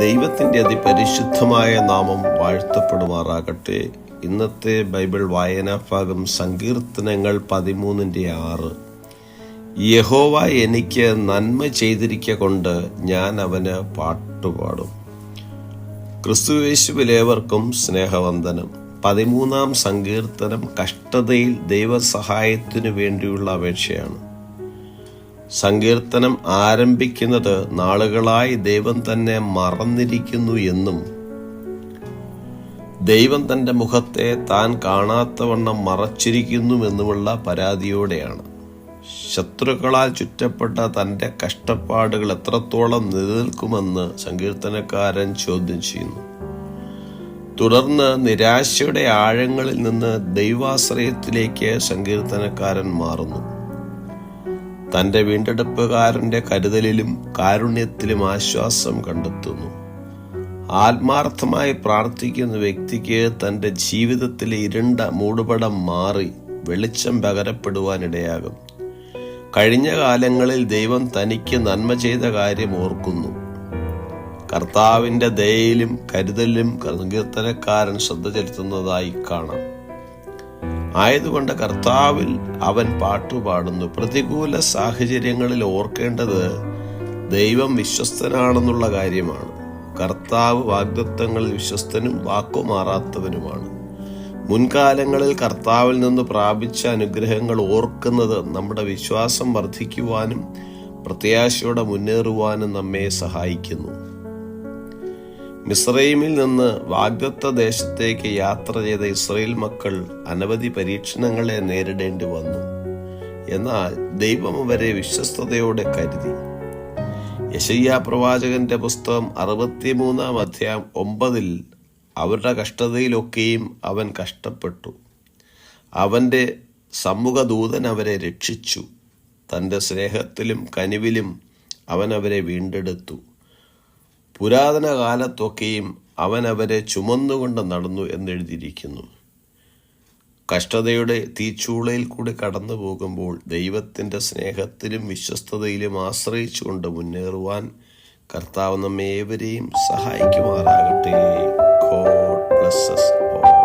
ദൈവത്തിൻ്റെ അതിപരിശുദ്ധമായ നാമം വാഴ്ത്തപ്പെടുമാറാകട്ടെ. ഇന്നത്തെ ബൈബിൾ വായനാ ഭാഗം സങ്കീർത്തനങ്ങൾ 13:6. യഹോവ എനിക്ക് നന്മ ചെയ്തിരിക്കൊണ്ട് ഞാൻ അവന് പാട്ടുപാടും. ക്രിസ്തുയേശുവിലേവർക്കും സ്നേഹവന്ദനം. 13-ാം സങ്കീർത്തനം കഷ്ടതയിൽ ദൈവസഹായത്തിനു വേണ്ടിയുള്ള അപേക്ഷയാണ്. സങ്കീർത്തനം ആരംഭിക്കുന്നത് നാളുകളായി ദൈവം തന്നെ മറന്നിരിക്കുന്നു എന്നും ദൈവം തൻ്റെ മുഖത്തെ താൻ കാണാത്തവണ്ണം മറച്ചിരിക്കുന്നുവെന്നുമുള്ള പരാതിയോടെയാണ്. ശത്രുക്കളാൽ ചുറ്റപ്പെട്ട തൻ്റെ കഷ്ടപ്പാടുകൾ എത്രത്തോളം നിലനിൽക്കുമെന്ന് സങ്കീർത്തനക്കാരൻ ചോദ്യം ചെയ്യുന്നു. തുടർന്ന് നിരാശയുടെ ആഴങ്ങളിൽ നിന്ന് ദൈവാശ്രയത്തിലേക്ക് സങ്കീർത്തനക്കാരൻ മാറുന്നു. തൻ്റെ വീണ്ടെടുപ്പുകാരൻ്റെ കരുതലിലും കാരുണ്യത്തിലും ആശ്വാസം കണ്ടെത്തുന്നു. ആത്മാർത്ഥമായി പ്രാർത്ഥിക്കുന്ന വ്യക്തിക്ക് തൻ്റെ ജീവിതത്തിലെ ഇരുണ്ട മൂടുപടം മാറി വെളിച്ചം പകരപ്പെടുവാനിടയാകും. കഴിഞ്ഞ കാലങ്ങളിൽ ദൈവം തനിക്ക് നന്മ ചെയ്ത കാര്യം ഓർക്കുന്നു. കർത്താവിൻ്റെ ദയയിലും കരുതലിലും സങ്കീർത്തനക്കാരൻ ശ്രദ്ധ ചെലുത്തുന്നതായി കാണാം. ആയതുകൊണ്ട് കർത്താവിൽ അവൻ പാട്ടുപാടുന്നു. പ്രതികൂല സാഹചര്യങ്ങളിൽ ഓർക്കേണ്ടത് ദൈവം വിശ്വസ്തനാണെന്നുള്ള കാര്യമാണ്. കർത്താവ് വാഗ്ദത്തങ്ങളിൽ വിശ്വസ്തനും വാക്കുമാറാത്തവനുമാണ്. മുൻകാലങ്ങളിൽ കർത്താവിൽ നിന്ന് പ്രാപിച്ച അനുഗ്രഹങ്ങൾ ഓർക്കുന്നത് നമ്മുടെ വിശ്വാസം വർദ്ധിക്കുവാനും പ്രത്യാശയോടെ മുന്നേറുവാനും നമ്മെ സഹായിക്കുന്നു. മിസ്രയീമിൽ നിന്ന് വാഗ്ദത്ത ദേശത്തേക്ക് യാത്ര ചെയ്ത ഇസ്രായേൽ മക്കൾ അനവധി പരീക്ഷണങ്ങളെ നേരിടേണ്ടി വന്നു. എന്നാൽ ദൈവം അവരെ വിശ്വസ്തയോടെ കരുതി. യെശയ്യാ പ്രവാചകന്റെ പുസ്തകം 63-ാം അധ്യായം 9 അവരുടെ കഷ്ടതയിലൊക്കെയും അവൻ കഷ്ടപ്പെട്ടു. അവൻ്റെ സമ്മുഖദൂതൻ അവരെ രക്ഷിച്ചു. തൻ്റെ സ്നേഹത്തിലും കനിവിലും അവൻ അവരെ വീണ്ടെടുത്തു. പുരാതന കാലത്തൊക്കെയും അവൻ അവരെ ചുമന്നുകൊണ്ട് നടന്നു എന്നെഴുതിയിരിക്കുന്നു. കഷ്ടതയുടെ തീച്ചൂളയിൽ കൂടി കടന്നു പോകുമ്പോൾ ദൈവത്തിൻ്റെ സ്നേഹത്തിലും വിശ്വസ്തതയിലും ആശ്രയിച്ചുകൊണ്ട് മുന്നേറുവാൻ കർത്താവ് നമ്മേവരെയും സഹായിക്കുമാറാകട്ടെ. God bless us all.